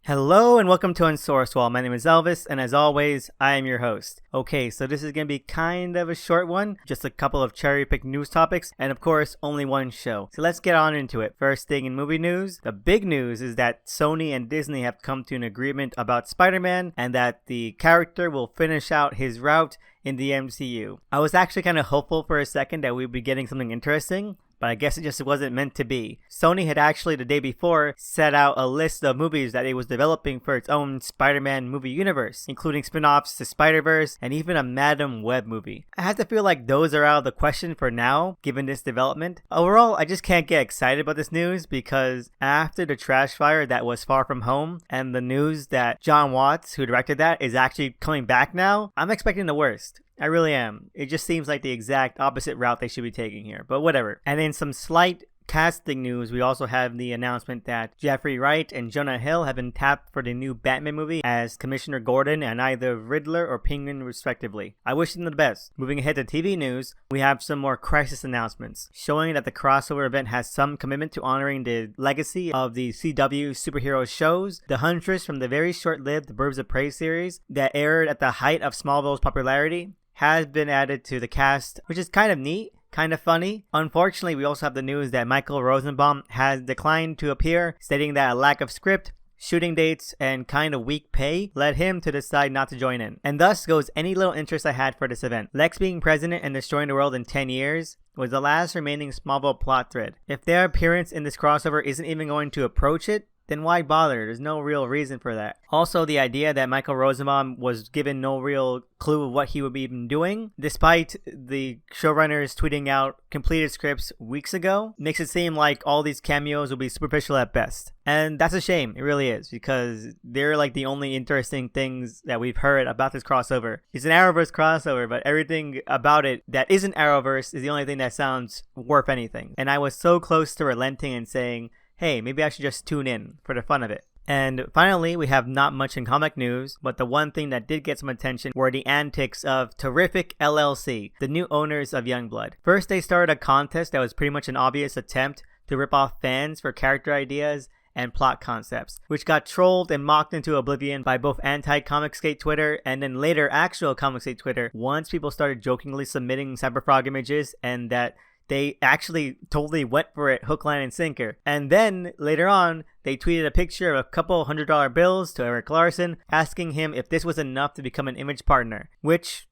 Hello and welcome to Unsourced Wall. My name is Elvis, and as always, I am your host. Okay, so this is going to be kind of a short one, just a couple of cherry-picked news topics, and of course, only one show. So let's get on into it. First thing in movie news, the big news is that Sony and Disney have come to an agreement about Spider-Man, and that the character will finish out his route in the MCU. I was actually kind of hopeful for a second that we'd be getting something interesting, but I guess it just wasn't meant to be. Sony had actually the day before set out a list of movies that it was developing for its own Spider-Man movie universe, including spin-offs to Spider-Verse and even a Madam Web movie. I have to feel like those are out of the question for now, given this development. Overall, I just can't get excited about this news because after the trash fire that was Far From Home and the news that John Watts, who directed that, is actually coming back now, I'm expecting the worst. I really am. It just seems like the exact opposite route they should be taking here, but whatever. And in some slight casting news, we also have the announcement that Jeffrey Wright and Jonah Hill have been tapped for the new Batman movie as Commissioner Gordon and either Riddler or Penguin respectively. I wish them the best. Moving ahead to TV news, we have some more crisis announcements, showing that the crossover event has some commitment to honoring the legacy of the CW superhero shows. The Huntress from the very short-lived Birds of Prey series that aired at the height of Smallville's popularity has been added to the cast, which is kind of neat, kind of funny. Unfortunately, we also have the news that Michael Rosenbaum has declined to appear, stating that a lack of script, shooting dates, and kind of weak pay led him to decide not to join in. And thus goes any little interest I had for this event. Lex being president and destroying the world in 10 years was the last remaining Smallville plot thread. If their appearance in this crossover isn't even going to approach it, then why bother? There's no real reason for that. Also, the idea that Michael Rosenbaum was given no real clue of what he would be even doing, despite the showrunners tweeting out completed scripts weeks ago, makes it seem like all these cameos will be superficial at best. And that's a shame, it really is, because they're like the only interesting things that we've heard about this crossover. It's an Arrowverse crossover, but everything about it that isn't Arrowverse is the only thing that sounds worth anything. And I was so close to relenting and saying, hey, maybe I should just tune in for the fun of it. And finally, we have not much in comic news, but the one thing that did get some attention were the antics of Terrific LLC, the new owners of Youngblood. First, they started a contest that was pretty much an obvious attempt to rip off fans for character ideas and plot concepts, which got trolled and mocked into oblivion by both anti-Comicsgate Twitter and then later actual Comicsgate Twitter once people started jokingly submitting Cyberfrog images and that they actually totally went for it hook, line, and sinker. And then, later on, they tweeted a picture of a couple $100 bills to Eric Larson, asking him if this was enough to become an image partner. Which,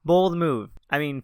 bold move.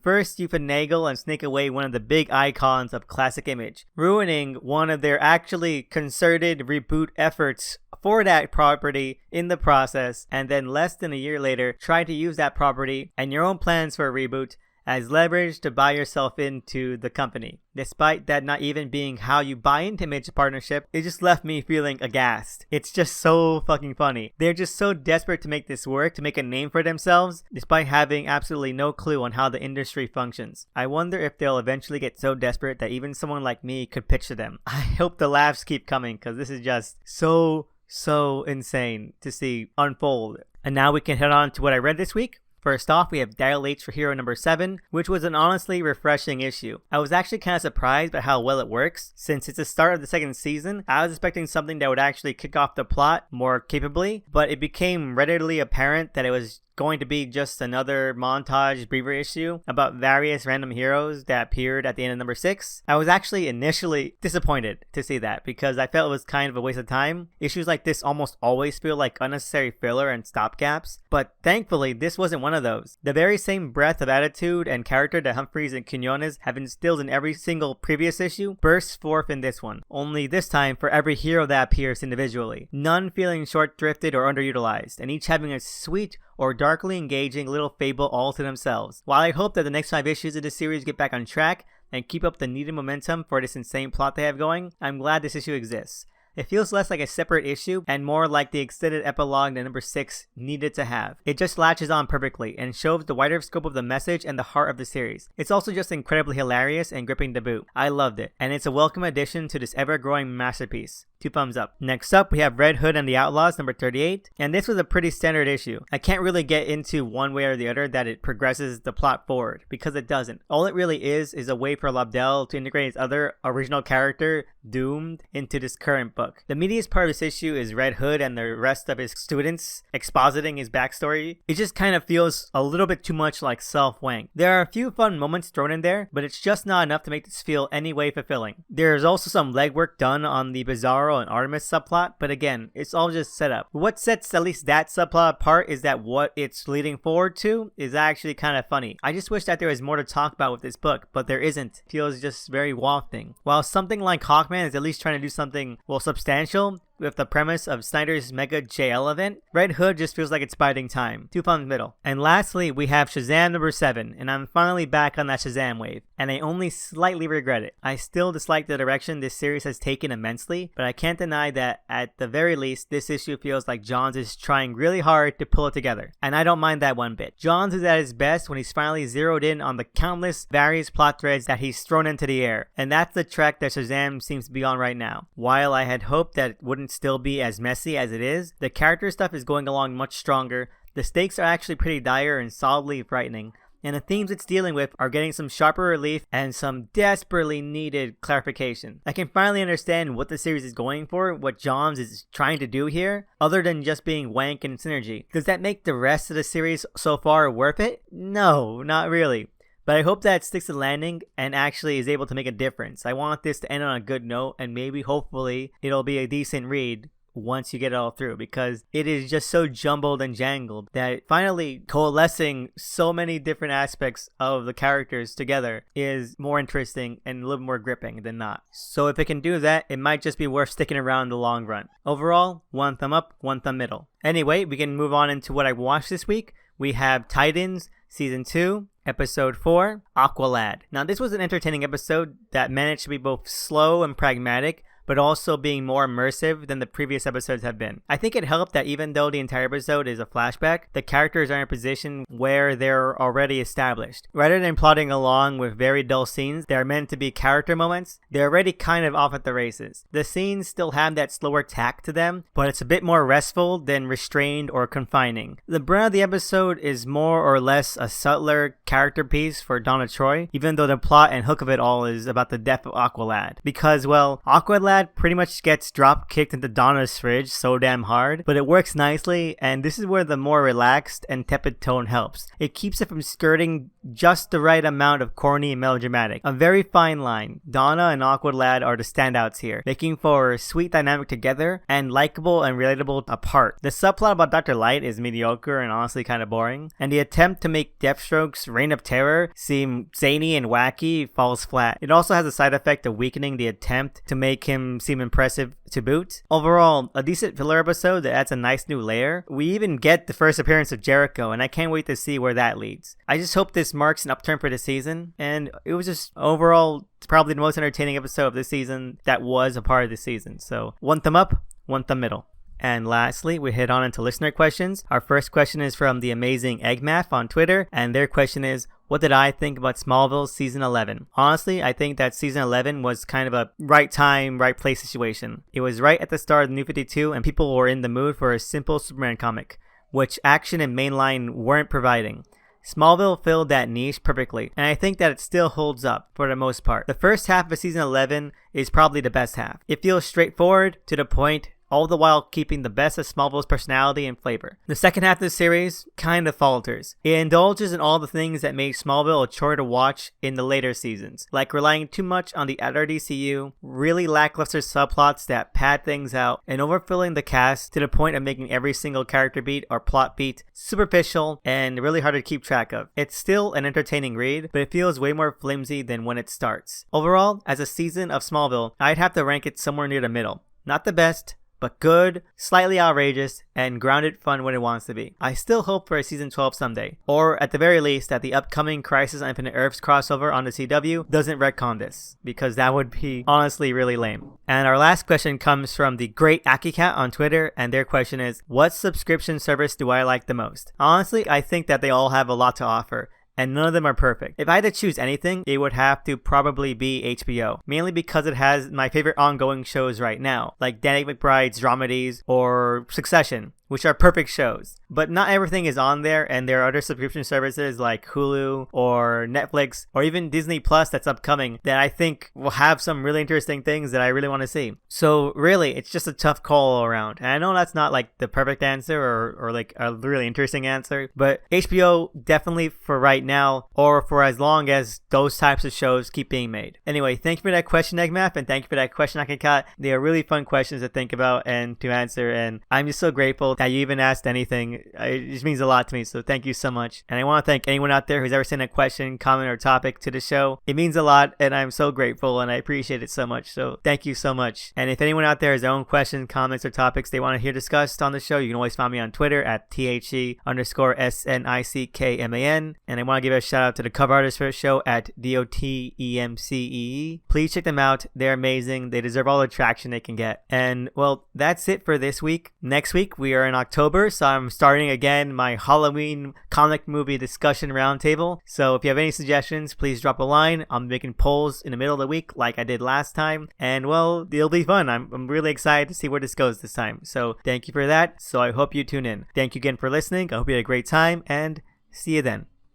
First you finagle and snake away one of the big icons of classic image, ruining one of their actually concerted reboot efforts for that property in the process, and then less than a year later, try to use that property and your own plans for a reboot as leverage to buy yourself into the company. Despite that not even being how you buy into image partnership, it just left me feeling aghast. It's just so fucking funny. They're just so desperate to make this work, to make a name for themselves, despite having absolutely no clue on how the industry functions. I wonder if they'll eventually get so desperate that even someone like me could pitch to them. I hope the laughs keep coming, because this is just so insane to see unfold. And now we can head on to what I read this week. First off, we have Dial H for Hero number 7, which was an honestly refreshing issue. I was actually kind of surprised by how well it works. Since it's the start of the second season, I was expecting something that would actually kick off the plot more capably, but it became readily apparent that it was going to be just another montage briefer issue about various random heroes that appeared at the end of number 6. I was actually initially disappointed to see that because I felt it was kind of a waste of time. Issues like this almost always feel like unnecessary filler and stopgaps, but thankfully this wasn't one of those. The very same breadth of attitude and character that Humphreys and Quinones have instilled in every single previous issue bursts forth in this one, only this time for every hero that appears individually. None feeling short-thrifted or underutilized, and each having a sweet or darkly engaging little fable all to themselves. While I hope that the next 5 issues of this series get back on track and keep up the needed momentum for this insane plot they have going, I'm glad this issue exists. It feels less like a separate issue and more like the extended epilogue that number 6 needed to have. It just latches on perfectly and shows the wider scope of the message and the heart of the series. It's also just incredibly hilarious and gripping to boot. I loved it, and it's a welcome addition to this ever-growing masterpiece. 2 thumbs up. Next up, we have Red Hood and the Outlaws, number 38, and this was a pretty standard issue. I can't really get into one way or the other that it progresses the plot forward, because it doesn't. All it really is a way for Lobdell to integrate his other original character, Doomed, into this current book. The meatiest part of this issue is Red Hood and the rest of his students expositing his backstory. It just kind of feels a little bit too much like self-wank. There are a few fun moments thrown in there, but it's just not enough to make this feel any way fulfilling. There's also some legwork done on the Bizarro and Artemis subplot, but again, it's all just set up. What sets at least that subplot apart is that what it's leading forward to is actually kind of funny. I just wish that there was more to talk about with this book, but there isn't. It feels just very wafting. While something like Hawkman is at least trying to do something, well, substantial, with the premise of Snyder's Mega JL event, Red Hood just feels like it's biding time. 2 thumbs middle. And lastly, we have Shazam number 7, and I'm finally back on that Shazam wave, and I only slightly regret it. I still dislike the direction this series has taken immensely, but I can't deny that at the very least, this issue feels like Johns is trying really hard to pull it together, and I don't mind that one bit. Johns is at his best when he's finally zeroed in on the countless various plot threads that he's thrown into the air, and that's the track that Shazam seems to be on right now. While I had hoped that it wouldn't still be as messy as it is, the character stuff is going along much stronger, the stakes are actually pretty dire and solidly frightening, and the themes it's dealing with are getting some sharper relief and some desperately needed clarification. I can finally understand what the series is going for, what Johns is trying to do here, other than just being wank and synergy. Does that make the rest of the series so far worth it? No, not really. But I hope that it sticks to the landing and actually is able to make a difference. I want this to end on a good note, and maybe, hopefully, it'll be a decent read once you get it all through, because it is just so jumbled and jangled that finally coalescing so many different aspects of the characters together is more interesting and a little more gripping than not. So if it can do that, it might just be worth sticking around in the long run. Overall, 1 thumb up, 1 thumb middle. Anyway, we can move on into what I watched this week. We have Titans Season 2, Episode 4, Aqualad. Now, this was an entertaining episode that managed to be both slow and pragmatic, but also being more immersive than the previous episodes have been. I think it helped that even though the entire episode is a flashback, the characters are in a position where they're already established. Rather than plodding along with very dull scenes that are meant to be character moments, they're already kind of off at the races. The scenes still have that slower tack to them, but it's a bit more restful than restrained or confining. The brunt of the episode is more or less a subtler character piece for Donna Troy, even though the plot and hook of it all is about the death of Aqualad. Because, well, Aqualad pretty much gets drop kicked into Donna's fridge so damn hard, but it works nicely, and this is where the more relaxed and tepid tone helps. It keeps it from skirting just the right amount of corny and melodramatic. A very fine line. Donna and Aqualad are the standouts here, making for a sweet dynamic together and likable and relatable apart. The subplot about Dr. Light is mediocre and honestly kind of boring, and the attempt to make Deathstroke's Reign of Terror seem zany and wacky falls flat. It also has a side effect of weakening the attempt to make him seem impressive to boot. Overall, a decent filler episode that adds a nice new layer. We even get the first appearance of Jericho, and I can't wait to see where that leads. I just hope this marks an upturn for the season, and it was just overall probably the most entertaining episode of this season that was a part of the season. So 1 thumb up, 1 thumb middle. And lastly, we head on into listener questions. Our first question is from the amazing Eggmath on Twitter, and their question is, what did I think about Smallville Season 11? Honestly, I think that Season 11 was kind of a right time, right place situation. It was right at the start of the New 52, and people were in the mood for a simple Superman comic, which Action and Mainline weren't providing. Smallville filled that niche perfectly, and I think that it still holds up for the most part. The first half of Season 11 is probably the best half. It feels straightforward, to the point, all the while keeping the best of Smallville's personality and flavor. The second half of the series kind of falters. It indulges in all the things that made Smallville a chore to watch in the later seasons, like relying too much on the outer DCU, really lackluster subplots that pad things out, and overfilling the cast to the point of making every single character beat or plot beat superficial and really hard to keep track of. It's still an entertaining read, but it feels way more flimsy than when it starts. Overall, as a season of Smallville, I'd have to rank it somewhere near the middle. Not the best, but good, slightly outrageous, and grounded fun when it wants to be. I still hope for a season 12 someday, or at the very least that the upcoming Crisis on Infinite Earths crossover on the CW doesn't retcon this, because that would be honestly really lame. And our last question comes from the great AkiCat on Twitter, and their question is, what subscription service do I like the most? Honestly, I think that they all have a lot to offer, and none of them are perfect. If I had to choose anything, it would have to probably be HBO, mainly because it has my favorite ongoing shows right now, like Danny McBride's Dramedies or Succession, which are perfect shows. But not everything is on there, and there are other subscription services like Hulu or Netflix or even Disney Plus that's upcoming that I think will have some really interesting things that I really want to see. So really, it's just a tough call all around. And I know that's not like the perfect answer or like a really interesting answer, but HBO definitely for right now, or for as long as those types of shows keep being made. Anyway, thank you for that question, Eggmap, and thank you for that question, Akikat. They are really fun questions to think about and to answer, and I'm just so grateful that you even asked anything. It just means a lot to me, so thank you so much. And I want to thank anyone out there who's ever sent a question, comment, or topic to the show. It means a lot, and I'm so grateful, and I appreciate it so much, so thank you so much. And if anyone out there has their own questions, comments, or topics they want to hear discussed on the show, you can always find me on Twitter at THE_SNICKMAN, and I want to give a shout out to the cover artists for the show at DOTEMCEE. Please check them out. They're amazing. They deserve all the traction they can get. And well, that's it for this week. Next week we are in October, so I'm starting again my Halloween comic movie discussion roundtable. So if you have any suggestions, please drop a line. I'm making polls in the middle of the week like I did last time, and well, it'll be fun. I'm really excited to see where this goes this time. So thank you for that. So I hope you tune in. Thank you again for listening. I hope you had a great time, and see you then.